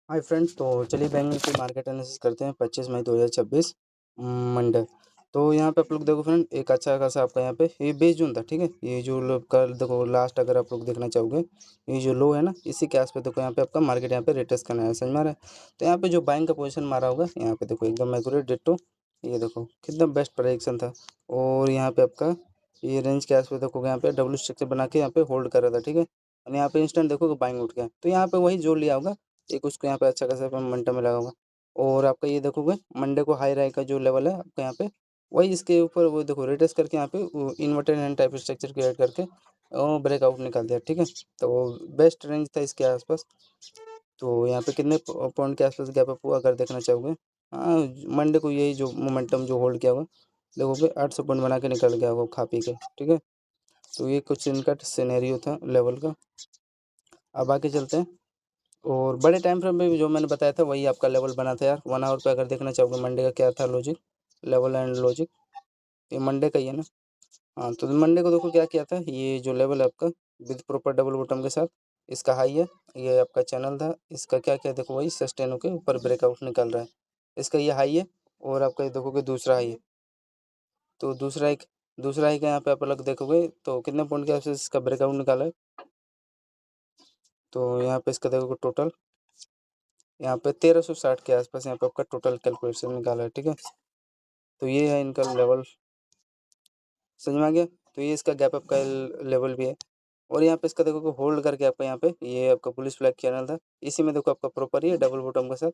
Hi friends, तो चलिए bank Nifty market analysis करते हैं 25 मई 2026 मंडे। तो यहाँ पे आप लोग देखो फ्रेंड, एक अच्छा खासा आपका यहाँ पे ये बेस जोन था। ठीक है, ये जो लोग कल देखो लास्ट अगर आप लोग देखना चाहोगे, ये जो लो है ना, इसी के आस पे देखो यहाँ पे आपका मार्केट यहाँ पे रिटेस्ट करना है, समझ में आ रहा है। तो यहाँ पे जो बाइंग का पोजीशन मारा होगा, यहाँ पे देखो एकदम एक्यूरेट डिट्टो। ये देखो कितना बेस्ट प्रेडिक्शन था। और यहाँ पे आपका ये रेंज के आस पे देखो यहाँ पे डब्ल्यू स्ट्रक्चर बना के यहाँ पे होल्ड कर रहा था। ठीक है, और यहाँ पे इंस्टेंट देखो बाइंग उठ गया, तो यहाँ पे वही जो लिया होगा एक उसको यहाँ पे अच्छा खासा मोमेंटम मिला होगा। और आपका ये देखोगे मंडे को हाई राई का जो लेवल है आपका यहाँ पे, वही इसके ऊपर वो देखो रिटेस्ट करके यहाँ पे inverted hand type structure create करके ब्रेकआउट निकाल दिया। ठीक है, तो बेस्ट रेंज था इसके आसपास। तो यहाँ पे कितने पॉइंट के आसपास गैप अप हुआ अगर देखना चाहोगे। हाँ, मंडे को यही जो मोमेंटम जो होल्ड किया हुआ देखोगे 800 पॉइंट बना के निकल गया होगा खा पी के। ठीक है, तो ये कुछ इनका सिनेरियो था लेवल का। अब आगे चलते हैं। और बड़े टाइम फ्रेम में भी जो मैंने बताया था वही आपका लेवल बना था यार। 1 आवर पे अगर देखना चाहोगे मंडे का क्या था लॉजिक, लेवल एंड लॉजिक, ये मंडे का ही है ना। हाँ, तो मंडे को देखो क्या किया था, ये जो लेवल है आपका विद प्रॉपर डबल बॉटम के साथ, इसका हाई है, ये आपका चैनल था, इसका क्या किया देखो वही सस्टेन होकर ऊपर ब्रेकआउट निकल रहा है। इसका ये हाई है, और आपका ये देखोगे दूसरा हाई है। तो दूसरा हाई का यहाँ पे आप अलग देखोगे तो कितने पॉइंट के आसपास इसका ब्रेकआउट निकाला है। तो यहाँ पे इसका देखोगे टोटल यहाँ पे 1360 के आसपास यहाँ पे आपका टोटल कैलकुलेशन निकाला है। ठीक है, तो ये है इनका लेवल, समझ में आ गया। तो ये इसका गैप अप का लेवल भी है। और यहाँ पे इसका देखो कि होल्ड करके आपका यहाँ पे ये आपका पुलिस फ्लैग चैनल था, इसी में देखो आपका प्रॉपर ये डबल बॉटम के साथ।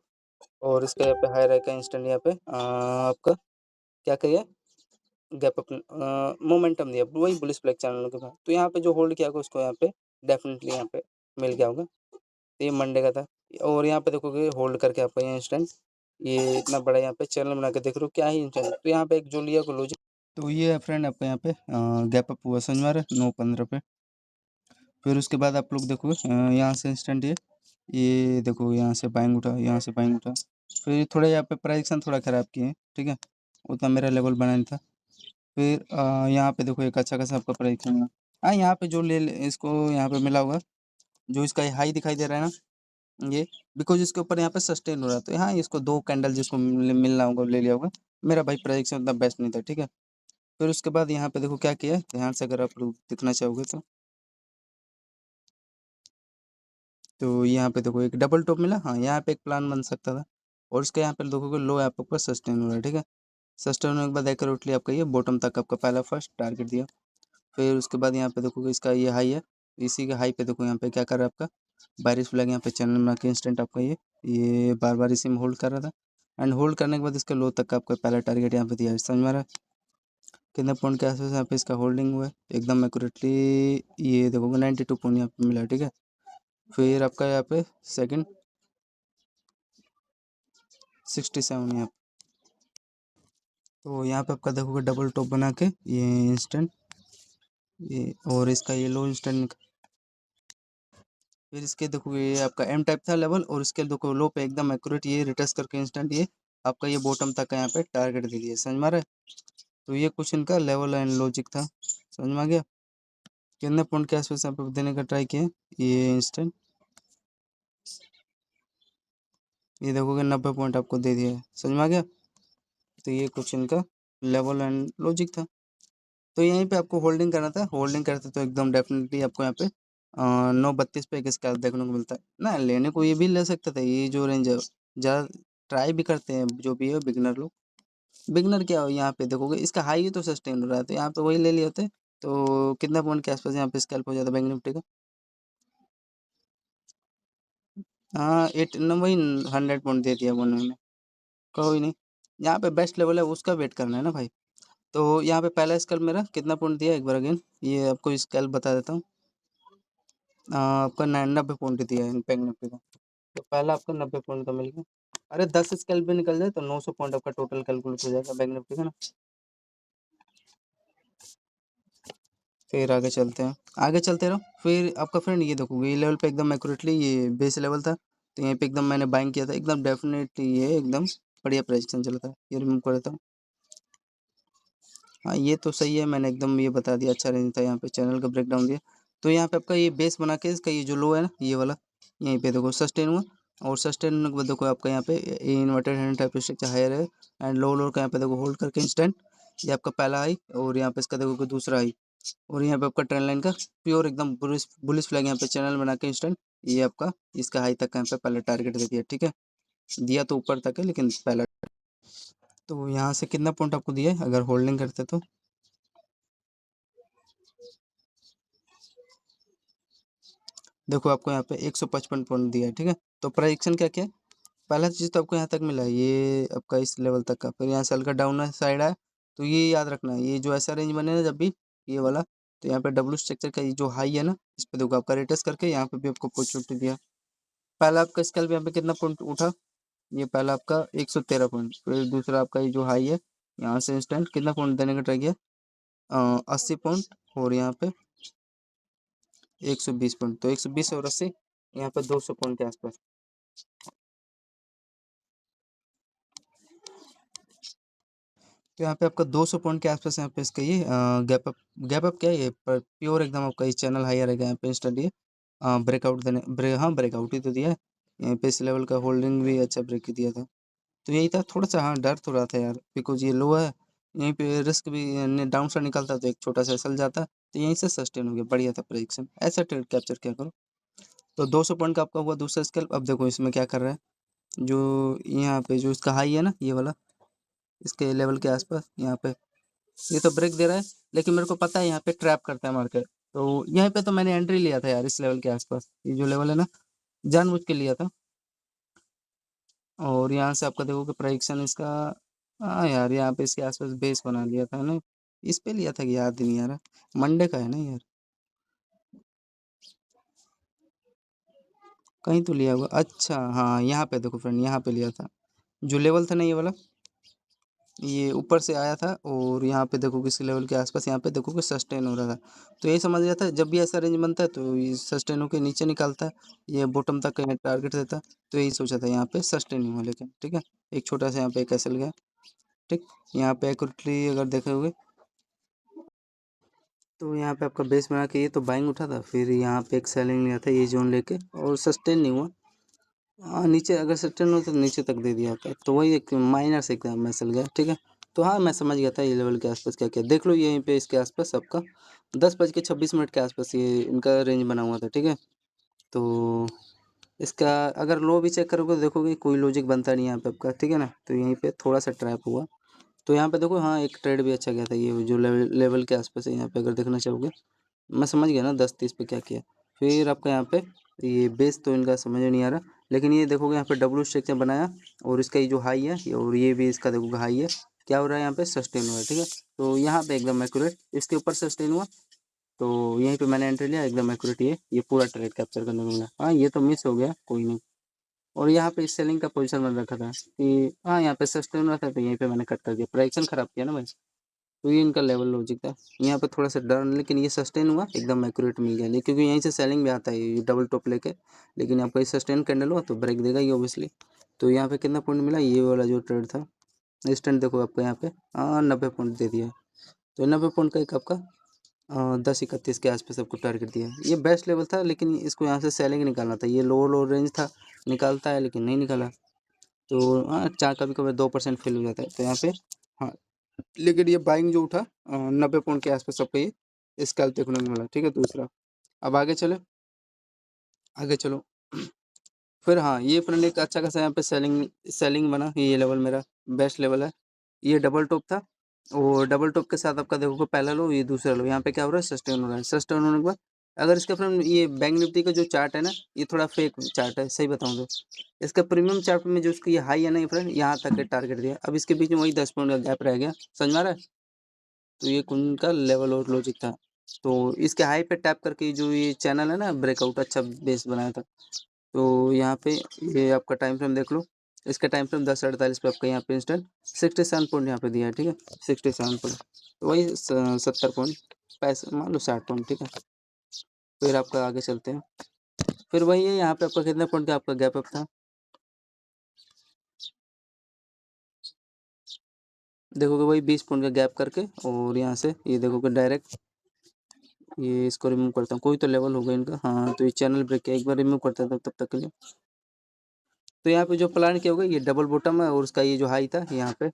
और इसका यहाँ पे हाई राइट का इंस्टेंट यहाँ पे आपका क्या कहिए गैप अप मोमेंटम दिया वही पुलिस फ्लैग चैनल के बाद। तो यहाँ पे जो होल्ड किया होगा उसको यहाँ पे डेफिनेटली यहाँ पे मिल गया होगा। तो ये मंडे का था। और यहाँ पे देखोगे होल्ड करके आपका ये इंस्टेंट, ये इतना बड़ा यहाँ पे चैनल बना के देख रहे हो क्या ही इंस्टेंट। तो यहाँ पे एक जो लिया को लॉजिक, तो ये है फ्रेंड आपका यहाँ पे गैप अप हुआ समझ में आ रहा है 9:15 पे। फिर उसके बाद आप लोग देखो यहाँ से इंस्टेंट ये देखो यहाँ से बाइंग उठा, यहाँ से बाइंग उठा। फिर थोड़ा यहाँ पे प्राइसन थोड़ा ख़राब किए। ठीक है, उतना मेरा लेवल बना नहीं था। फिर यहाँ पे देखो एक अच्छा खासा आपका प्राइसन हुआ। हाँ, यहाँ पे जो इसको यहाँ पे मिला होगा, जो इसका हाई दिखाई दे रहा है ना ये, बिकॉज इसके ऊपर यहाँ पे सस्टेन हो रहा है। तो यहाँ इसको 2 कैंडल जिसको मिलना होगा ले लिया होगा। मेरा भाई प्राइसन उतना बेस्ट नहीं था। ठीक है, फिर उसके बाद यहाँ पे देखो क्या किया है, ध्यान से अगर आप लोग दिखना चाहोगे तो यहाँ पे देखो एक डबल टॉप मिला। हाँ, यहाँ पे एक प्लान बन सकता था। और इसके यहाँ पे देखोगे लो यहाँ पे ऊपर सस्टेन हो रहा है। ठीक है, सस्टेन होने के बाद एक्यूरेटली आपका ये बॉटम तक आपका पहला फर्स्ट टारगेट दिया। फिर उसके बाद यहाँ पे देखोगे इसका ये हाई है, इसी के हाई पे देखो यहाँ पे क्या कर रहा है आपका बारिश फ्लैग यहाँ पे चैनल बना के इंस्टेंट आपका ये बार बार इसी में होल्ड कर रहा था। एंड होल्ड करने के बाद इसका लो तक का आपका पहला टारगेट यहाँ पे दिया है, समझ में आ रहा है। कितने पॉइंट के आसपास यहाँ पे इसका होल्डिंग हुआ है एकदम एक्यूरेटली, ये देखोगे 92 पॉइंट यहाँ पे मिला। ठीक है, फिर आपका यहाँ पे सेकंड 67 यहाँ पे। तो यहाँ पे आपका देखोगे डबल टॉप बना के ये इंस्टेंट, ये और इसका ये लो इंस्टेंट। फिर इसके देखोगे ये आपका एम टाइप था लेवल, और इसके देखो लो पे एकदम एक्यूरेट ये रिटेस्ट करके इंस्टेंट ये आपका ये बॉटम तक का यहाँ पे टारगेट दे दिया, समझ में आ रहा है। तो ये कुछ इनका लेवल एंड लॉजिक था, समझ में आ गया। कितने पॉइंट के आसपास यहाँ पे देने का ट्राई किया ये इंस्टेंट, ये देखोगे 90 पॉइंट आपको दे दिया है, समझ में आ गया। तो ये कुछ इनका लेवल एंड लॉजिक था। तो यहीं पे आपको होल्डिंग करना था, होल्डिंग करते तो एकदम डेफिनेटली आपको यहाँ पे 9:32 पे एक स्कैल्प देखने को मिलता है ना। लेने को ये भी ले सकते थे, ये जो रेंज है ज़्यादा ट्राई भी करते हैं जो भी है बिगनर लोग। बिगनर क्या हो, यहाँ पे देखोगे इसका हाई तो सस्टेन हो रहा है, तो यहाँ पे वही ले लिए होते तो कितना पॉइंट के आसपास यहाँ पे स्कैल्प हो जाता बैंक निफ्टी का। हाँ, 8 न वही 100 पॉइंट दे दिया उन्होंने। कोई नहीं, यहाँ पे बेस्ट लेवल है उसका वेट करना है ना भाई। तो यहाँ पे पहला स्कैल्प मेरा कितना पॉइंट दिया एक बार अगेन, ये आपको स्कैल्प बता देता हूँ। आपका 90 पॉइंट दिया है बैंक निफ्टी का। तो पहला आपका 90 पॉइंट का मिल गया। अरे 10 स्कैल्प भी निकल जाए तो 900 पॉइंट आपका टोटल कैलकुलेट हो जाएगा बैंक निफ्टी का ना। फिर आगे चलते हैं, आगे चलते रहो। फिर आपका फ्रेंड ये देखो ये लेवल पे एकदम एक्यूरेटली ये बेस लेवल था, तो यहाँ पे एकदम मैंने बाइंग किया था एकदम डेफिनेटली, ये एकदम बढ़िया प्रेडिक्शन चला था। ये रिमूव कर देता हूँ। हाँ, ये तो सही है, मैंने एकदम ये बता दिया, अच्छा रेंज था, यहाँ पे चैनल का ब्रेकडाउन दिया। तो यहाँ पे आपका ये बेस बना के इसका ये जो लो है ना ये वाला, यहीं पे देखो सस्टेन हुआ, और सस्टेन होने के बाद देखो आपका यहाँ पे inverted hand type structure higher है एंड लो लो का यहाँ पे देखो होल्ड करके इंस्टेंट, ये आपका पहला हाई और यहाँ पे इसका देखो कि दूसरा हाई, और यहाँ पे आपका ट्रेंड लाइन का प्योर एकदम बुलिश बुलिश फ्लैग यहाँ पे चैनल बना के इंस्टेंट, ये आपका इसका हाई तक का यहाँ पे पहले टारगेट दे दिया, ठीक है। दिया तो ऊपर तक है लेकिन पहला, तो यहाँ से कितना पॉइंट आपको दिया है अगर होल्डिंग करते तो, देखो आपको यहाँ पे 155 पॉइंट दिया है, ठीक है। तो प्राइक्शन क्या क्या है, पहला चीज़ तो आपको यहाँ तक मिला है, ये आपका इस लेवल तक का, फिर यहाँ से हल्का डाउन साइड है, तो ये याद रखना है, ये जो ऐसा रेंज बने ना जब भी ये वाला, तो यहाँ पे डब्ल्यू स्ट्रक्चर का ये जो हाई है ना, इस पे देखो आपका रेटस करके यहाँ पे भी आपको अपॉर्चुनिटी दिया। पहला आपका स्केल पे यहाँ पे कितना पॉइंट उठा, ये पहला आपका 113 पॉइंट, फिर दूसरा आपका ये जो हाई है यहाँ से इंस्टेंट कितना पॉइंट देने का ट्राई किया, 80 पॉइंट, और यहाँ पे 120 पॉइंट, तो 120 और 80 यहाँ पे 200 पॉइंट के आसपास। तो यहाँ पे आपका 200 पॉइंट के आसपास यहाँ पे इसका ये गैप अप क्या है, ये पर प्योर एकदम आपका ये चैनल हाई रहेगा यहाँ पे इंस्टेंट, ये ब्रेकआउट हाँ ब्रेकआउट ही तो दिया है, यहाँ पे इस लेवल का होल्डिंग भी अच्छा ब्रेक ही दिया था। तो यही था, थोड़ा सा हाँ डर तो रहा था यार, बिकॉज ये लो है, यहीं पे रिस्क भी डाउन साइड निकलता तो एक छोटा सा सल जाता, तो यहीं से सस्टेन हो गया, बढ़िया था प्रेडिक्शन, ऐसा ट्रेड कैप्चर क्या करो। तो 200 पॉइंट का आपका हुआ दूसरा स्केल। अब देखो इसमें क्या कर रहा है, जो यहाँ पे जो इसका हाई है ना ये वाला, इसके लेवल के आसपास यहाँ पे ये तो ब्रेक दे रहा है, लेकिन मेरे को पता है यहाँ पे ट्रैप करता है मार्केट, तो यहाँ पे तो मैंने एंट्री लिया था यार इस लेवल के आसपास, ये जो लेवल है ना जानबूझ के लिया था। और यहाँ से आपका देखो कि प्राइक्शन इसका, हाँ यार यहाँ पे इसके आसपास बेस बना लिया था ना, इस पे लिया था कि याद ही नहीं आ रहा, मंडे का है ना यार, कहीं तो लिया हुआ, अच्छा हाँ यहाँ पे देखो फ्रेंड, यहाँ पे लिया था, जो लेवल था ना ये वाला, ये ऊपर से आया था और यहाँ पे देखो किसी लेवल के आसपास यहाँ पे देखो कि सस्टेन हो रहा था, तो यही समझ लिया था जब भी ऐसा रेंज बनता है तो ये सस्टेन होकर नीचे निकालता है, ये बॉटम तक का टारगेट देता है, तो यही सोचा था यहाँ पे सस्टेन हुआ, लेकिन ठीक है एक छोटा सा यहाँ पे एक एसएल गया, ठीक। यहाँ पे एक्यूरेटली अगर देखे हुए तो यहाँ पे आपका बेस बना के ये तो बाइंग उठा था, फिर यहाँ पे एक सेलिंग लिया था ये जोन लेके और सस्टेन नहीं हुआ, हाँ नीचे अगर सस्टेन हो तो नीचे तक दे दिया होता, तो वही एक माइनर से एकदम मैसल गया, ठीक है। तो हाँ मैं समझ गया था ये लेवल के आसपास क्या क्या, देख लो यहीं पे इसके आसपास आपका 10:26 के आसपास ये इनका रेंज बना हुआ था, ठीक है। तो इसका अगर लो भी चेक करोगे तो देखोगे कोई लॉजिक बनता नहीं यहाँ पे आपका, ठीक है ना, तो यहीं पे थोड़ा सा ट्रैप हुआ। तो यहाँ पे देखो हाँ एक ट्रेड भी अच्छा गया था, ये जो लेवल के आसपास है यहाँ पे अगर देखना चाहोगे, मैं समझ गया ना 10:30 पे क्या किया। फिर आपका यहाँ पे ये बेस तो इनका समझ में नहीं आ रहा, लेकिन ये देखोगे यहाँ पे डब्ल्यू स्ट्रक्चर बनाया और इसका ये जो हाई है और ये भी इसका देखोगे हाई है, क्या हो रहा है यहाँ पे सस्टेन हो रहा है, ठीक है। तो यहाँ पे एकदम एक्यूरेट इसके ऊपर सस्टेन हुआ, तो यहीं पे मैंने एंट्री लिया, एकदम एक्यूरेट ये पूरा ट्रेड कैप्चर करने को मिला। हाँ ये तो मिस हो गया कोई नहीं, और यहाँ पे सेलिंग का पोजीशन मैंने रखा था कि हाँ यहाँ पे सस्टेन रहा था, तो यहीं पे मैंने कट कर दिया, प्राइक्शन खराब किया ना भाई, तो ये इनका लेवल लॉजिक था। यहाँ पे थोड़ा सा डर, लेकिन ये सस्टेन हुआ एकदम एक्यूरेट मिल गया, क्योंकि यहीं से सेलिंग भी आता है ये डबल टॉप लेके, लेकिन आपका ये सस्टेन कैंडल हुआ तो ब्रेक देगा ये ऑब्वियसली। तो यहाँ पे कितना पॉइंट मिला, ये वाला जो ट्रेड था इंस्टेंट देखो आपका यहाँ पे 90 पॉइंट दे दिया, तो 90 पॉइंट का एक आपका 10:31 के आसपास आपको टारगेट दिया, ये बेस्ट लेवल था, लेकिन इसको यहाँ से सेलिंग निकालना था, ये लो रेंज था, निकालता है लेकिन नहीं निकाला। तो हाँ चार कभी कभी 2% फेल हो जाता है, तो यहाँ पे हाँ, लेकिन ये बाइंग जो उठा 90 पॉइंट के आसपास सबका ये स्कैल्प देखने को मिला, ठीक है दूसरा। अब आगे चले, आगे चलो। फिर हाँ ये फ्रेंड एक अच्छा खासा यहाँ पे सेलिंग सेलिंग बना, ये लेवल मेरा बेस्ट लेवल है, ये डबल टॉप था, और डबल टॉप के साथ आपका देखो पहला लो ये दूसरा लो, यहाँ पे क्या हो रहा है सस्टेन हो रहा है, सस्टेन होने के बाद अगर इसका फ्रेंड ये बैंक निफ्टी का जो चार्ट है ना, ये थोड़ा फेक चार्ट है सही बताऊँ तो, इसका प्रीमियम चार्ट में जो इसका ये हाई है ना फ्रेंड, यहाँ तक के टारगेट दिया, अब इसके बीच में वही 10 पॉइंट का गैप रह गया, समझ में आ रहा है। तो ये कौन का लेवल और लॉजिक था, तो इसके हाई पे टैप करके जो ये चैनल है ना ब्रेकआउट अच्छा बेस बनाया था, तो यहाँ पे ये आपका टाइम फ्रेम देख लो, इसका टाइम फ्रेम 10:48 पे आपका यहाँ पे इंस्टेंट 67 पॉइंट यहाँ पे दिया है, ठीक है 67 पॉइंट, तो वही 70 पॉइंट पैसे मान लो 60 पॉइंट, ठीक है। फिर आपका आगे चलते हैं, फिर वही है यहाँ पे आपका कितने पॉइंट का आपका गैप अप था, देखोगे वही 20 पॉइंट का गैप करके, और यहाँ से ये देखोगे डायरेक्ट ये इसको रिमूव करता हूँ, कोई तो लेवल होगा इनका, हाँ तो ये चैनल ब्रेक है, एक बार रिमूव करता था तब तक के लिए। तो यहाँ पे जो प्लान किया होगा ये डबल बॉटम है और उसका ये जो हाई था यहाँ पे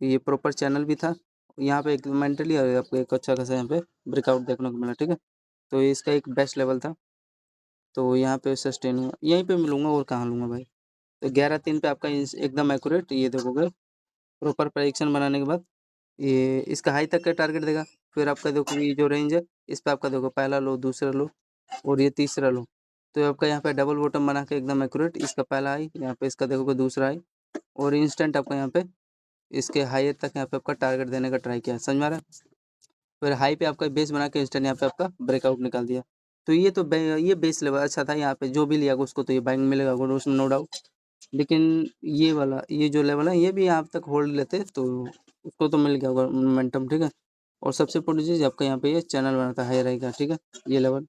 ये प्रॉपर चैनल भी था। यहाँ पे एक मेंटली आपको एक अच्छा खासा यहाँ पे ब्रेकआउट देखने को मिला, ठीक है। तो ये इसका एक बेस्ट लेवल था। तो यहाँ पे सस्टेन हुआ, यहीं पे मिलूंगा और कहाँ लूँगा भाई। तो 11-3 पे आपका एकदम एक्यूरेट ये देखोगे प्रॉपर प्रेडिक्शन बनाने के बाद ये इसका हाई तक का टारगेट देगा। फिर आपका देखो ये जो रेंज है इस पे आपका देखो पहला लो, दूसरा लो और ये तीसरा लो। तो आपका यहाँ पे डबल बॉटम बना के एकदम एक्यूरेट इसका पहला हाई, यहाँ पे इसका देखोगे दूसरा हाई और इंस्टेंट आपका यहाँ पे इसके हाई तक यहाँ पे आपका टारगेट देने का ट्राई किया, समझ में आ रहा है। फिर हाई पे आपका बेस बना के इंस्टेंट यहाँ पे आपका ब्रेकआउट निकाल दिया। तो ये तो ये बेस लेवल अच्छा था, यहाँ पे जो भी लिया उसको तो ये बाइंग मिलेगा उसमें नो डाउट। लेकिन ये वाला ये जो लेवल है ये भी यहाँ तक होल्ड लेते तो उसको तो मिल गया होगा मोमेंटम, ठीक है। और सबसे इम्पोर्टेंट चीज़ आपका यहाँ पे ये चैनल बनाता हाई रहेगा, ठीक है ये लेवल।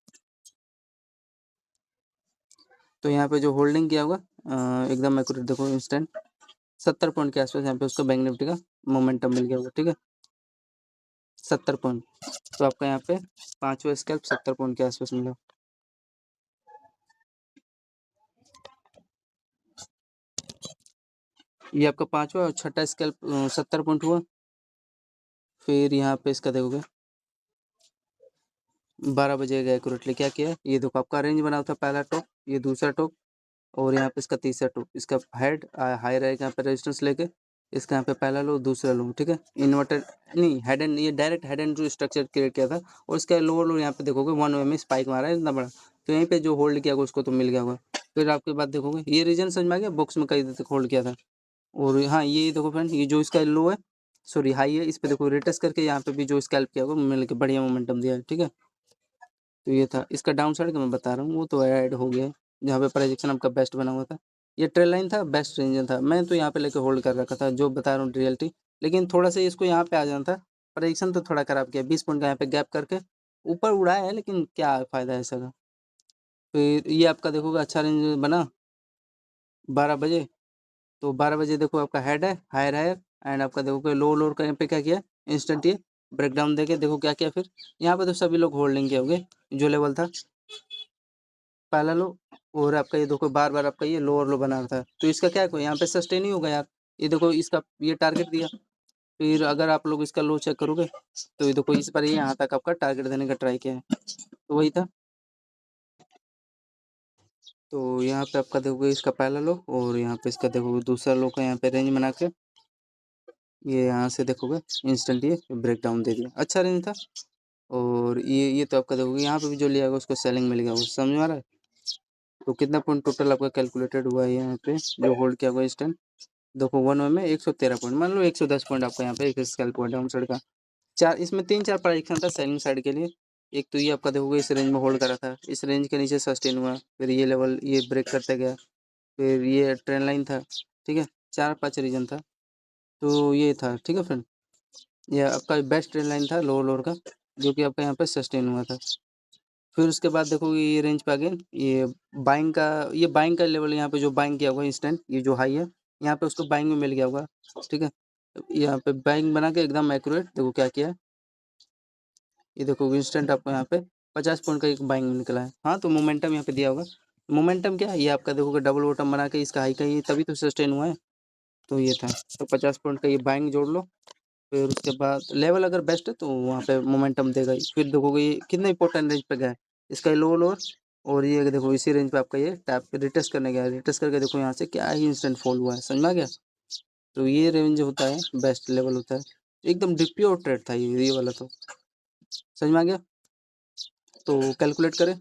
तो यहाँ पे जो होल्डिंग किया होगा एकदम एक्यूरेट देखो इंस्टेंट 70 पॉइंट के आसपास यहाँ पे उसका बैंक निफ्टी का मोमेंटम मिल गया होगा, ठीक है 70 पॉइंट। तो आपका यहाँ पे 5वां स्कैल्प 70 पॉइंट के आसपास मिला। ये आपका 5वां और 6ठा स्कैल्प 70 पॉइंट हुआ। फिर यहाँ पे इसका देखोगे 12 बजे गया एक्यूरेटली क्या किया, ये देखो आपका रेंज बना था पहला टॉप, ये दूसरा टॉप और यहाँ पे इसका तीसरा टॉप, इसका हेड हाई रहेगा यहाँ पे रेजिस्टेंस लेके, इसका यहाँ पे पहला लो दूसरा लो, ठीक है। इन्वर्टेड नहीं हेड एंड, ये डायरेक्ट हेड एंड जो स्ट्रक्चर क्रिएट किया था और इसका लोअर लो यहाँ पे देखोगे 1 में स्पाइक मारा है इतना बड़ा। तो यहीं पे जो होल्ड किया होगा उसको तो मिल गया होगा। फिर आपके बाद देखोगे ये रीजन समझ में आ गया, बॉक्स में कई देर तक होल्ड किया था। और हाँ ये देखो फ्रेंड ये जो इसका लो है सॉरी हाई है, इस पे देखो रिटेस्ट करके यहाँ पे भी जो स्कैल्प किया होगा मिल के बढ़िया मोमेंटम दिया है, ठीक है। तो ये था इसका डाउन साइड का मैं बता रहा हूँ, वो तो ऐड हो गया जहाँ पे प्रोजेक्शन आपका बेस्ट बना हुआ था। ये ट्रेल लाइन था, बेस्ट रेंज था, मैं तो यहाँ पे लेके होल्ड कर रखा था जो बता रहा हूँ रियलिटी। लेकिन थोड़ा सा इसको यहाँ पे आ जाना था, प्रोजेक्शन तो थोड़ा खराब किया 20 पॉइंट का यहाँ पे गैप करके ऊपर उड़ाया है, लेकिन क्या फ़ायदा है ऐसा का। फिर ये आपका देखोगे अच्छा रेंज बना 12 बजे। तो 12 बजे देखो आपका हेड है हायर हायर एंड आपका देखो लो लोअर का यहाँ पे क्या किया इंस्टेंट ये ब्रेकडाउन देके देखो क्या किया। फिर यहाँ पे तो सभी लोग होल्डिंग किए होंगे, जो लेवल था पहला लो और आपका ये देखो बार बार आपका ये लोअर लो बना रहा था। तो इसका क्या है यहाँ पे सस्टेन ही होगा यार। ये देखो इसका ये टारगेट दिया, फिर अगर आप लोग इसका लो चेक करोगे तो ये देखो इस पर ये यहाँ तक आपका टारगेट देने का ट्राई किया है, तो वही था। तो यहाँ पे आपका देखोगे इसका पहला लो और यहाँ पे इसका देखोगे दूसरा लो का यहाँ पे रेंज बना के ये यहाँ से देखोगे इंस्टेंट ये ब्रेक डाउन दे दिया, अच्छा रेंज था। और ये तो आपका देखोगे यहाँ पे भी जो लिया होगा उसको सेलिंग मिल गया, वो समझ में आ रहा है। तो कितना पॉइंट टोटल आपका कैलकुलेटेड हुआ है यहाँ पे जो होल्ड किया हुआ इस टाइम देखो 1 में 113 पॉइंट, मान लो 110 पॉइंट आपका यहाँ पे एक स्केल पॉइंट डाउन साइड का। चार इसमें 3-4 प्राइजेक्शन था सेलिंग साइड के लिए। एक तो ये आपका देखोगे इस रेंज में होल्ड करा था, इस रेंज के नीचे सस्टेन हुआ, फिर ये लेवल ये ब्रेक करते गया, फिर ये ट्रेंड लाइन था, ठीक है 4-5 रीजन था। तो ये था ठीक है फ्रेंड, ये आपका बेस्ट ट्रेंड लाइन था लोअर लोअर का जो कि आपका यहाँ पे सस्टेन हुआ था। फिर उसके बाद देखोगे ये रेंज पे अगेन ये बाइंग का लेवल यहाँ पे जो बाइंग किया होगा इंस्टेंट ये जो हाई है यहाँ पे उसको बाइंग में मिल गया होगा, ठीक है। यहाँ पे बाइंग बना के एकदम एक्यूरेट देखो क्या किया है, ये देखो इंस्टेंट आपको यहाँ पे 50 पॉइंट का एक बाइंग निकला है। हाँ तो मोमेंटम यहाँ पे दिया होगा, मोमेंटम क्या है ये आपका देखोगे डबल बॉटम बना के इसका हाई का ये तभी तो सस्टेन हुआ है। तो ये था, तो 50 पॉइंट का ये बाइंग जोड़ लो। फिर उसके बाद लेवल अगर बेस्ट है तो वहाँ पे मोमेंटम देगा ही। फिर देखोगे ये कितना इंपॉर्टेंट रेंज पे गया है, इसका लो लोअर और ये देखो इसी रेंज पे आपका ये टैप पे रिटेस्ट करने गया है, रिटेस्ट करके देखो यहाँ से क्या ही इंस्टेंट फॉल हुआ है, समझ में आ गया। तो ये रेंज होता है बेस्ट लेवल होता है, एकदम प्योर ट्रेड था ये वाला, तो समझ में आ गया। तो कैलकुलेट करें,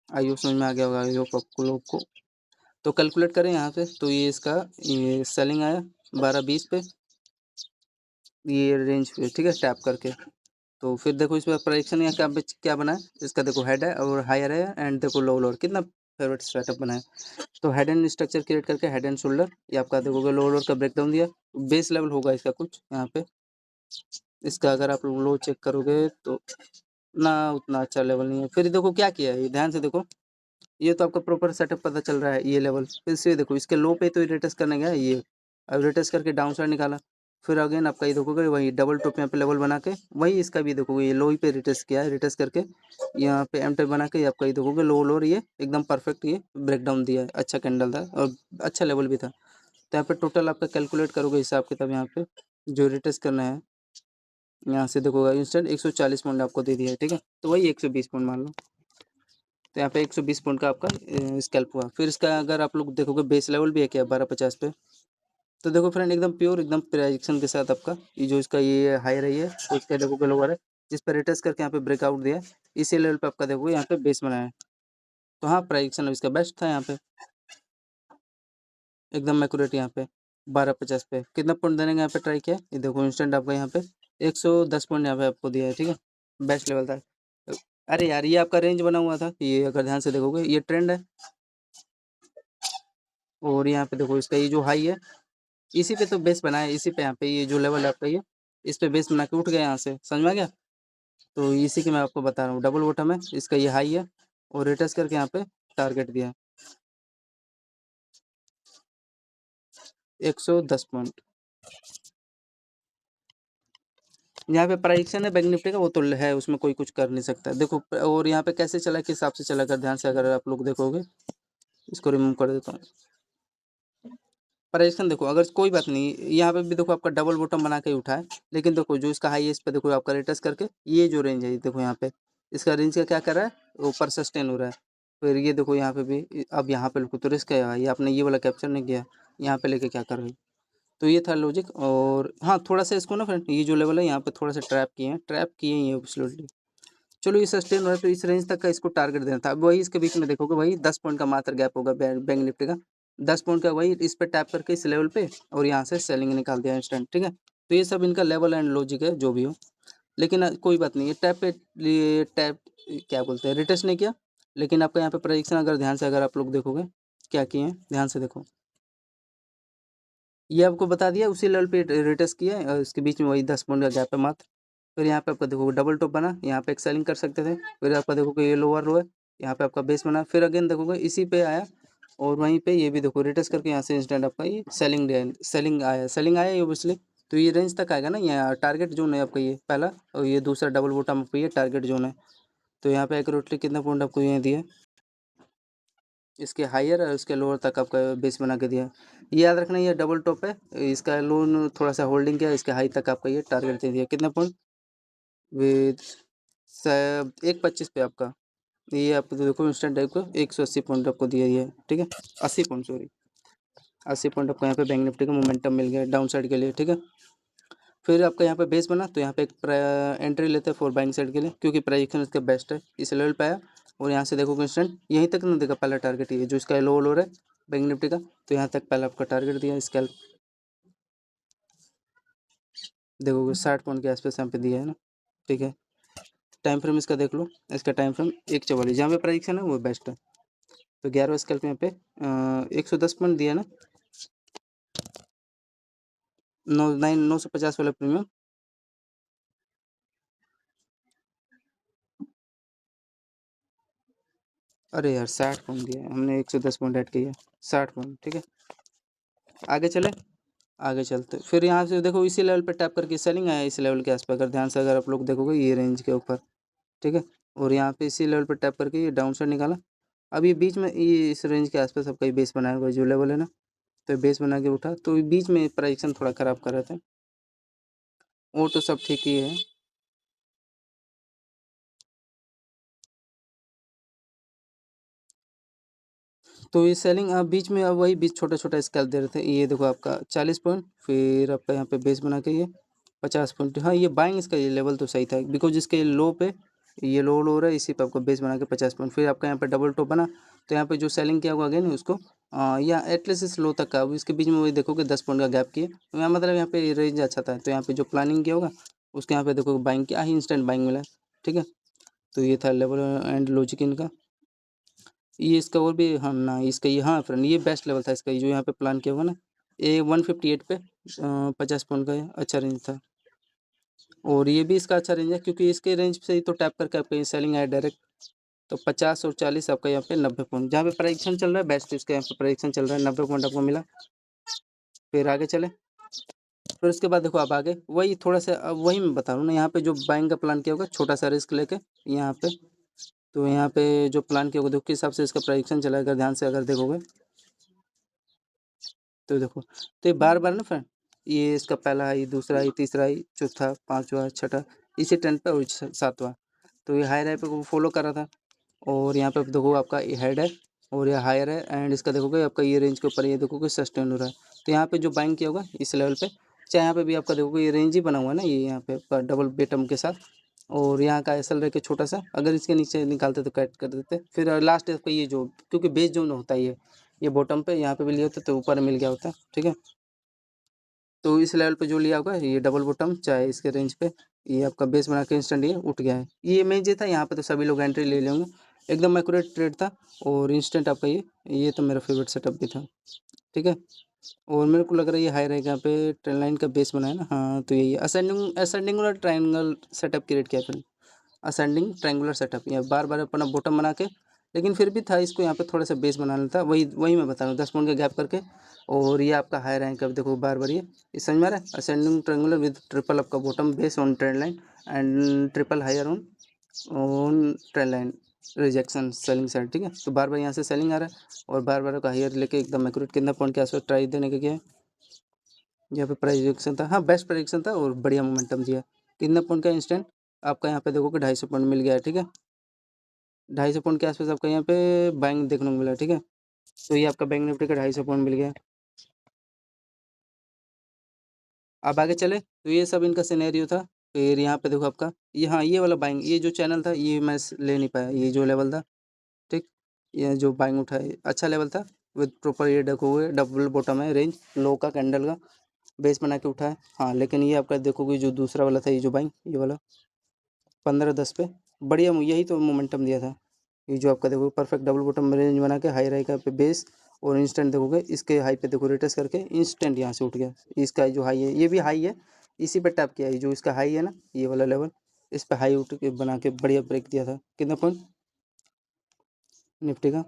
आइयो समझ में आ गया होगा आइयो आपको लोग को। तो कैलकुलेट करें यहाँ से, तो ये इसका ये सेलिंग आया 12-20 पे ये रेंज पे, ठीक है टैप करके। तो फिर देखो इस पर प्रोजेक्शन यहाँ क्या क्या बना है, इसका देखो हेड है और हायर है एंड देखो लो लोअर कितना फेवरेट सेटअप बना है। तो हेड एंड स्ट्रक्चर क्रिएट करके हेड एंड शोल्डर ये आपका देखोगे लो लोअर का ब्रेकडाउन दिया, बेस लेवल होगा इसका कुछ यहाँ पे। इसका अगर आप लो चेक करोगे तो ना उतना अच्छा लेवल नहीं है। फिर देखो क्या किया है, ध्यान से देखो ये तो आपका प्रॉपर सेटअप पता चल रहा है ये लेवल। फिर से देखो इसके लो पे तो रिटेस्ट करने गया ये, अब रिटेस्ट करके डाउन साइड निकाला, फिर अगेन आपका ये देखोगे वही डबल टॉप यहाँ पे लेवल बना के वही इसका भी देखोगे ये लो ही पे रिटेस्ट किया है, रिटेस्ट करके यहाँ पे एम टाइप बना के आपका ये देखोगे लो लोअर ये एकदम परफेक्ट ये ब्रेकडाउन दिया है, अच्छा कैंडल था और अच्छा लेवल भी था। तो यहाँ पे टोटल आपका कैलकुलेट करोगे हिसाब किताब यहाँ पे जो रिटेस्ट करना है यहाँ से देखोगे इंस्टेंट 140 पॉइंट आपको दे दिया है, ठीक है। तो वही 120 पॉइंट मान लो, तो यहाँ पे 120 पॉइंट का आपका स्कैल्प हुआ। फिर इसका अगर आप लोग देखोगे बेस लेवल भी है क्या 1250 पे, तो देखो फ्रेंड एकदम प्योर एकदम प्रेडिक्शन के साथ आपका ये जो इसका ये हाई रही है तो इसका देखोगे लोअर है जिस पर रिटेस्ट करके यहाँ पे ब्रेकआउट दिया है, इसी लेवल पे आपका देखोगे यहाँ पे बेस बनाया है। तो हाँ प्रेडिक्शन इसका बेस्ट था यहाँ पे एकदम एक्यूरेट। यहाँ पे 1250 पे कितना पॉइंट देने का यहाँ पे ट्राई किया, ये देखो इंस्टेंट आपका यहाँ पे 110 पॉइंट यहाँ पे आपको दिया है, ठीक है। बेस्ट लेवल था। अरे यार ये आपका रेंज बना हुआ था, ये अगर ध्यान से देखोगे ये ट्रेंड है और यहाँ पे देखो इसका ये जो हाई है इसी पे तो बेस बना है, इसी पे यहाँ पे ये जो लेवल है आपका ये इस पे बेस बना के उठ गया यहाँ से, समझ में आ गया। तो इसी की मैं आपको बता रहा हूँ डबल बॉटम है इसका ये हाई है और रिटेस्ट करके यहाँ पे टारगेट दिया है 110 पॉइंट। यहाँ पे प्राइक्शन है बैंक निफ्टी का वो तो है उसमें कोई कुछ कर नहीं सकता देखो। और यहाँ पे कैसे चला किस हिसाब से चला कर ध्यान से अगर आप लोग देखोगे, इसको रिमूव कर देता हूँ। प्राइक्शन देखो अगर कोई बात नहीं यहाँ पे भी देखो आपका डबल बॉटम बना के ही उठा है, लेकिन देखो जो इसका हाई है इस पे देखो आपका रिटेस्ट करके ये जो रेंज है देखो यहाँ पे इसका रेंज का क्या कर रहा है ऊपर सस्टेन हो रहा है। फिर ये देखो यहाँ पे भी अब यहाँ पे तो रिस्क है ये आपने ये वाला कैप्चर नहीं किया, यहाँ पे लेके क्या कर रहे हो। तो ये था लॉजिक। और हाँ थोड़ा सा इसको ना फ्रेंड ये जो लेवल है यहाँ पे थोड़ा सा ट्रैप किए ही है एब्सोल्युटली। चलो ये सस्टेन हो रहा है तो इस रेंज तक का इसको टारगेट देना था। अब वही इसके बीच में देखोगे वही 10 पॉइंट का मात्र गैप होगा बैंक निफ्टी का 10 पॉइंट का, वही इस पे टैप करके इस लेवल पे और यहाँ से सेलिंग निकाल दिया इंस्टेंट, ठीक है। तो ये सब इनका लेवल एंड लॉजिक है जो भी हो, लेकिन कोई बात नहीं ये टैप पे टैप क्या बोलते हैं रिटेस्ट नहीं किया, लेकिन आपका यहाँ पे प्रेडिक्शन अगर ध्यान से अगर आप लोग देखोगे क्या किए हैं ध्यान से देखो, ये आपको बता दिया उसी लेवल पे रिटेस्ट किया है और इसके बीच में वही 10 पॉइंट का गैप है मात्र। फिर यहाँ पे आपका देखो डबल टॉप बना, यहाँ पे एक सेलिंग कर सकते थे। फिर आपका देखोगे ये लोअर लो है, यहाँ पे आपका बेस बना, फिर अगेन देखोगे इसी पे आया और वहीं पे ये भी देखो रिटेस्ट करके यहाँ से इंस्टेंट आपका ये सेलिंग आया ये ओबियसली। तो ये रेंज तक आएगा ना, यहाँ टारगेट जोन है आपका ये पहला और ये दूसरा डबल बॉटम आपका ये टारगेट जोन है। तो यहाँ पे एक्यूरेटली कितना पॉइंट आपको ये दिया है, इसके हायर और इसके लोअर तक आपका बेस बना के दिया है। ये याद रखना ये डबल टॉप है, इसका लोन थोड़ा सा होल्डिंग किया, इसके हाई तक आपका ये टारगेट दे दिया कितना पॉइंट विद 125 पे आपका ये आपको देखो इंस्टेंट टाइप का 180 पॉइंट आपको दिया है, ठीक है 80 पॉइंट सॉरी 80 पॉइंट आपको यहाँ पे बैंक निफ्टी का मोमेंटम मिल गया डाउन साइड के लिए, ठीक है। फिर आपका यहाँ पे बेस बना तो यहाँ पे एक एंट्री लेते हैं फॉर बाइंग साइड के लिए क्योंकि प्राइजेक्शन इसका बेस्ट है, इस लेवल पे आया और यहाँ से देखो इंस्टेंट यहीं तक ना देखा पहला टारगेट ये जो इसका लो लो है बैंक निफ्टी का, तो यहाँ तक पहला आपका टारगेट दिया स्कैल्प देखोगे 60 पॉइंट के आसपास यहाँ पे दिया है ना, ठीक है। टाइम फ्रेम इसका देख लो, इसका टाइम फ्रेम 144 जहाँ पे प्राइजेक्शन है वो बेस्ट है। तो 11 स्कैल्प यहाँ पे 110 पॉइंट दिया ना, 950 वाला प्रीमियम अरे यार 60 पॉइंट दिया है हमने 110 पॉइंट ऐड किया 60 पॉइंट, ठीक है। आगे चले, आगे चलते फिर यहाँ से देखो इसी लेवल पे टैप करके सेलिंग आया इस लेवल के आसपास अगर ध्यान से अगर आप लोग देखोगे ये रेंज के ऊपर, ठीक है। और यहाँ पे इसी लेवल पे टैप करके ये डाउन साइड निकाला। अब ये बीच में ये इस रेंज के आसपास आपका ये बेस बनाया हुआ जो लेवल है ना, तो बेस बना के उठा तो बीच में प्राइजेक्शन थोड़ा ख़राब कर रहे थे और तो सब ठीक ही है। तो ये सेलिंग आप बीच में अब वही बीच छोटा छोटा स्केल दे रहे थे, ये देखो आपका 40 पॉइंट फिर आपका यहाँ पे बेस बना के ये 50 पॉइंट। हाँ ये बाइंग इसका ये लेवल तो सही था बिकॉज इसके लो पे ये लो रहा है इसी पे आपको बेस बना के 50 पॉइंट फिर आपका यहाँ पे डबल टॉप बना। तो यहाँ पे जो सेलिंग किया हुआ अगेन उसको या एटलीस्ट इस लो तक का अब इसके बीच में वही देखोगे 10 पॉइंट का गैप किए तो यहाँ मतलब यहाँ पे रेंज अच्छा था। तो यहाँ पे जो प्लानिंग किया होगा उसके यहाँ पे देखो बाइंग किया ही इंस्टेंट बाइंग मिला, ठीक है। तो ये था लेवल एंड लॉजिक इनका। ये इसका और भी हाँ ना इसका ये हाँ फ्रेंड ये बेस्ट लेवल था इसका ये जो यहाँ पे प्लान किया हुआ ना, ये 158 पे 50 पॉइंट का ये अच्छा रेंज था। और ये भी इसका अच्छा रेंज है क्योंकि इसके रेंज से ही तो टैप करके आपका ये सेलिंग आया डायरेक्ट। तो 50 और 40 आपका यहाँ पे 90 पॉइंट जहाँ पे प्राइजेक्शन चल रहा है बेस्ट इसका यहाँ पे प्राइजेक्शन चल रहा है 90 पॉइंट आपको मिला। फिर आगे चले फिर उसके बाद देखो आप आगे वही थोड़ा सा वही मैं बता रहा हूँ ना, यहाँ पे जो बाइंग का प्लान किया होगा छोटा सा रिस्क लेके यहाँ पे, तो यहाँ पे जो प्लान किया होगा देखो किस हिसाब से इसका प्राइजेक्शन चला, अगर ध्यान से अगर देखोगे तो देखो, तो ये बार बार ना फ्रेंड, ये इसका पहला है, ये दूसरा है, तीसरा है, चौथा, पांचवा, छठा, इसी ट्रेंड पे और सातवां, तो ये हायर है पे फॉलो कर रहा था। और यहाँ पे देखो आपका ये हेड है और ये हायर है, एंड इसका देखोगे आपका ये रेंज के ऊपर ये देखोगे सस्टेन हो रहा है। तो यहाँ पे जो बाइंग किया होगा इस लेवल पे, चाहे यहाँ पे भी आपका देखोगे ये रेंज ही बना हुआ है ना, ये यहाँ पे आपका डबल बेटम के साथ, और यहाँ का एसल रह के छोटा सा, अगर इसके नीचे निकालते तो कट कर देते। फिर लास्ट आपका ये जो, क्योंकि बेस जोन होता है ये बॉटम पे यहाँ पे भी लिया होता तो ऊपर मिल गया होता, ठीक है। तो इस लेवल पे जो लिया होगा ये डबल बॉटम, चाहे इसके रेंज पे ये आपका बेस बना के इंस्टेंट ये उठ गया है। ये इमेज था यहाँ पे, तो सभी लोग एंट्री ले लेंगे, एकदम एक्यूरेट ट्रेड था और इंस्टेंट आपका ये तो मेरा फेवरेट सेटअप भी था, ठीक है। और मेरे को लग रहा है ये हाई रहेगा, यहाँ पे ट्रेंड लाइन का बेस बनाया ना, हाँ तो यही असेंडिंग असेंडिंग वाला ट्रायंगल सेटअप क्रिएट किया फिर, असेंडिंग ट्रायंगुलर सेटअप, यहाँ बार बार अपना बॉटम बना के, लेकिन फिर भी था इसको यहाँ पे थोड़ा सा बेस बनाना था, वही वही मैं बता रहा हूँ 10 पॉइंट का गैप करके। और ये आपका हाई रैंक अब देखो बार बार ये समझ में आ रहा है, असेंडिंग ट्रायंगुलर विद ट्रिपल आपका bottom base on trend line and triple higher on trend line rejection selling side, ठीक है। तो बार बार यहाँ से सेलिंग आ रहा है और बार बार का हायर लेके एकदम एक्यूरेट कितना पॉइंट के आसपास ट्राई देने का क्या है, यहाँ पे प्रोजेक्शन था, हाँ बेस्ट प्रोजेक्शन था और बढ़िया मोमेंटम दिया। कितना पॉइंट का इंस्टेंट आपका यहाँ पे देखो कि 250 पॉइंट मिल गया है, ठीक है। 250 पॉइंट के आसपास आपका यहाँ पे बैंक देखने को मिला, ठीक है। तो ये आपका बैंक निफ्टी का 250 पॉइंट मिल गया। अब आगे चले तो ये सब इनका सिनेरियो था। फिर यहाँ पे देखो आपका ये, हाँ ये वाला बाइंग, ये जो चैनल था ये मैं ले नहीं पाया, ये जो लेवल था, ठीक, ये जो बाइंग उठा है अच्छा लेवल था विद प्रॉपर, ये देखो हुए डबल बॉटम है, रेंज लो का कैंडल का बेस बना के उठा है, हाँ। लेकिन ये आपका देखोगे जो दूसरा वाला था, ये जो बाइंग ये वाला 15-10 पे बढ़िया यही तो मोमेंटम दिया था। ये जो आपका देखो परफेक्ट डबल बॉटम रेंज बना के हाई राई का पे बेस और इंस्टेंट देखोगे इसके हाई पे देखो रिटेस्ट करके इंस्टेंट यहाँ से उठ गया। इसका जो हाई है ये भी हाई है, इसी पे टैप किया है, जो इसका हाई है ना ये वाला लेवल, इस पे हाई उठ के बना के बढ़िया ब्रेक दिया था। कितना पॉइंट निफ्टी का,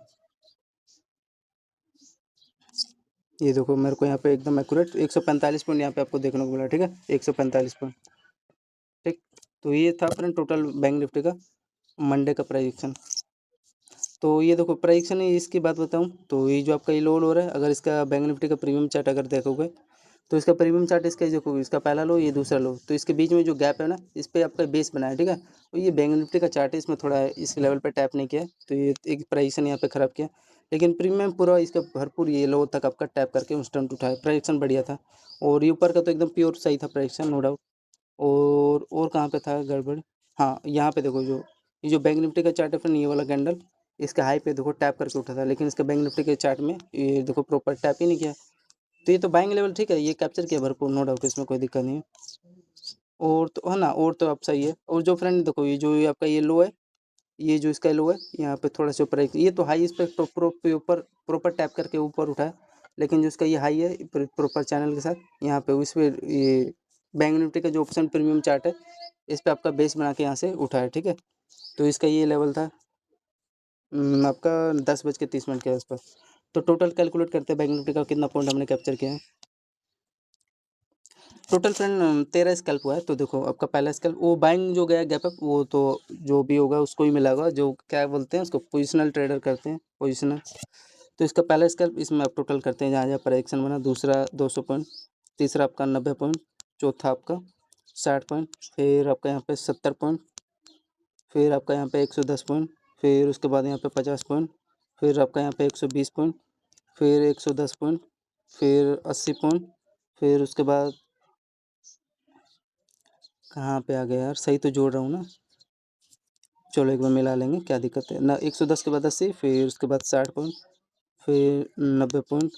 ये देखो मेरे को यहाँ पे एकदम एक्यूरेट 145 पॉइंट यहाँ पे आपको देखने को मिला, ठीक है 145 पॉइंट, ठीक। तो ये था फ्रेंड टोटल बैंक निफ्टी का मंडे का प्राइजेक्शन। तो ये देखो प्राइजेक्शन इसकी बात बताऊं तो ये जो आपका ये लो रहा है, अगर इसका बैंक निफ्टी का प्रीमियम चार्ट अगर देखोगे तो इसका प्रीमियम चार्ट इसका देखोगे, इसका पहला लो ये दूसरा लो, तो इसके बीच में जो गैप है ना इस पे आपका बेस बना है, ठीक है। और ये बैंक निफ्टी का चार्ट है, इसमें थोड़ा इस लेवल पे टैप नहीं किया है, तो ये एक प्राइजेक्शन यहाँ पे खराब किया। लेकिन प्रीमियम पूरा इसका भरपूर ये लो तक आपका टैप करके इंस्टेंट उठाया, प्राइजेक्शन बढ़िया था। और ये ऊपर का तो एकदम प्योर सही था प्राइजेक्शन, नो डाउट। और कहाँ पे था गड़बड़, हाँ यहाँ पे देखो जो ये जो बैंक निफ्टी का चार्ट है फ्रेंड, ये वाला कैंडल इसका हाई पे देखो टैप करके उठा था, लेकिन इसका बैंक निफ्टी के चार्ट में ये देखो प्रॉपर टैप ही नहीं किया। तो ये तो बाइंग लेवल ठीक है, ये कैप्चर किया भरपूर, नो डाउट, इसमें कोई दिक्कत नहीं है। और तो है ना, और तो आप सही है। और जो फ्रेंड देखो ये जो ये आपका ये लो है, ये जो इसका लो है यहाँ पे थोड़ा सा ऊपर ये तो हाई इस पे ऊपर प्रॉपर टैप करके ऊपर उठा है, लेकिन जो इसका ये हाई है प्रॉपर चैनल के साथ यहाँ पे उस पे ये बैंक निफ्टी का जो ऑप्शन प्रीमियम चार्ट है इस पे आपका बेस बना के यहाँ से उठा है, ठीक है। तो इसका ये लेवल था आपका 10:30 के आसपास। तो टोटल कैलकुलेट करते हैं बैंक निफ्टी का कितना पॉइंट हमने कैप्चर किया है। टोटल फ्रेंड 13 स्कैल्प हुआ है। तो देखो आपका पहला स्कैल्प वो बाइंग जो गया गैप अप, वो तो जो भी होगा उसको ही मिला होगा, जो क्या बोलते हैं उसको पोजिशनल ट्रेडर करते हैं, पोजिशनल। तो इसका पहला स्कैल्प इसमें आप टोटल करते हैं जहाँ जहाँ प्रेडिक्शन बना, दूसरा 200 पॉइंट, तीसरा आपका 90 पॉइंट, चौथा आपका 60 पॉइंट, फिर आपका यहाँ पे 70 पॉइंट, फिर आपका यहाँ पे 110 पॉइंट, फिर उसके बाद यहाँ पे 50 पॉइंट, फिर आपका यहाँ पे 120 पॉइंट, फिर 110 पॉइंट, फिर 80 पॉइंट, फिर उसके बाद कहाँ पे आ गया यार, सही तो जोड़ रहा हूँ ना, चलो एक बार मिला लेंगे क्या दिक्कत है ना। 110 के बाद 80, फिर उसके बाद 60 पॉइंट, फिर 90 पॉइंट,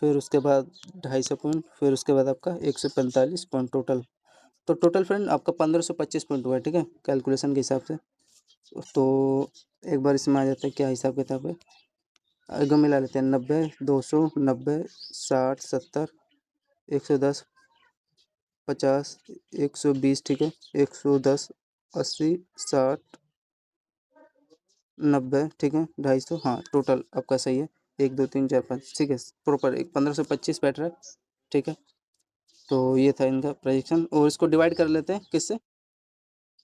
फिर उसके बाद 250 पॉइंट, फिर उसके बाद आपका 145 पॉइंट टोटल। तो टोटल फ्रेंड आपका 1525 पॉइंट हुआ है, ठीक है कैलकुलेशन के हिसाब से। तो एक बार इसमें आ जाते हैं क्या हिसाब किताब है, एक मिला लेते हैं 90, 200, 90, 60, 70, 110, 50, 120, ठीक है 110, 80, 60, 90, ठीक है 250, हाँ टोटल आपका सही है 1 2 3 4 5, ठीक है प्रॉपर एक 1525 बैठ रहा है, ठीक है। तो ये था इनका प्रेडिक्शन, और इसको डिवाइड कर लेते हैं किससे,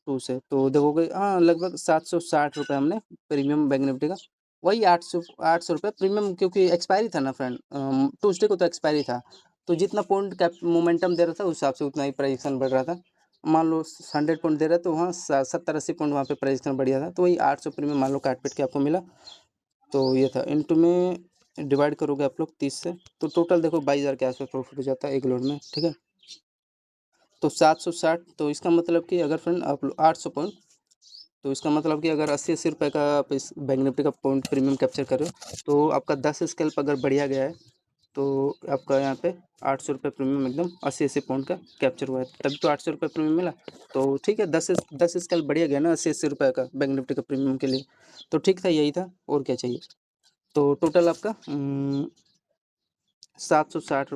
2 से। तो देखोगे हाँ लगभग 760 रुपये हमने प्रीमियम बैंक निफ्टी का, वही 800 रुपये प्रीमियम, क्योंकि एक्सपायरी था ना फ्रेंड, ट्यूसडे को तो एक्सपायरी था। तो जितना पॉइंट कैप मोमेंटम दे रहा था उस हिसाब से उतना ही प्राइजेक्शन बढ़ रहा था। मान लो 100 पॉइंट दे रहा है तो वहाँ 70-80 पॉइंट वहाँ पे प्राइजेक्शन बढ़िया था, तो वही 800 प्रीमियम मान लो काट पीट के आपको मिला। तो ये था, इनटू में डिवाइड करोगे आप लोग 30 से, तो टोटल देखो 22,000 के आसपास प्रॉफिट हो जाता है एक लोड में, ठीक है। तो 760, तो इसका मतलब कि अगर फ्रेंड आप 800 पॉइंट, तो इसका मतलब कि अगर 80-80 रुपये का आप इस बैंक निफ्टी का पॉइंट प्रीमियम कैप्चर करो, तो आपका 10 स्कैल्प अगर बढ़िया गया है तो आपका यहाँ पे 800 रुपये प्रीमियम एकदम 80-80 पॉइंट का कैप्चर हुआ है, तभी तो 800 रुपये प्रीमियम मिला। तो ठीक है, 10 स्कैल्प बढ़िया गया ना 80-80 रुपये का बैंक निफ्टी का प्रीमियम के लिए, तो ठीक था, यही था, और क्या चाहिए। तो टोटल आपका 760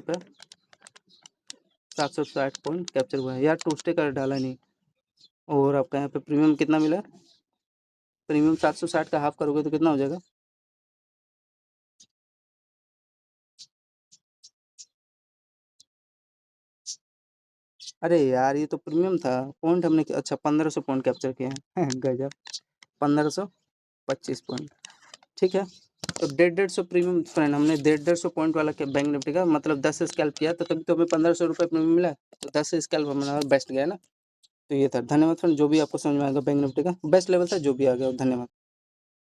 पॉइंट कैप्चर हुआ है यार, ट्यूसडे का डाला नहीं। और आपका यहाँ पे प्रीमियम कितना मिला, प्रीमियम 760 का हाफ करोगे तो कितना हो जाएगा, अरे यार ये तो प्रीमियम था, पॉइंट हमने अच्छा 1500 पॉइंट कैप्चर किए हैं गजब, 1525 पॉइंट, ठीक है। तो 150 प्रीमियम फ्रेंड, हमने 150 पॉइंट वाला के बैंक निफ्टी का मतलब 10 स्कैल्प किया, तो तभी तो हमें 1500 रुपये प्रीमियम मिला, तो 10 स्कैल्प हमारा बेस्ट गया ना। तो ये था, धन्यवाद फ्रेंड, जो भी आपको समझ में आएगा बैंक निफ्टी का बेस्ट लेवल था जो भी आ गया, धन्यवाद।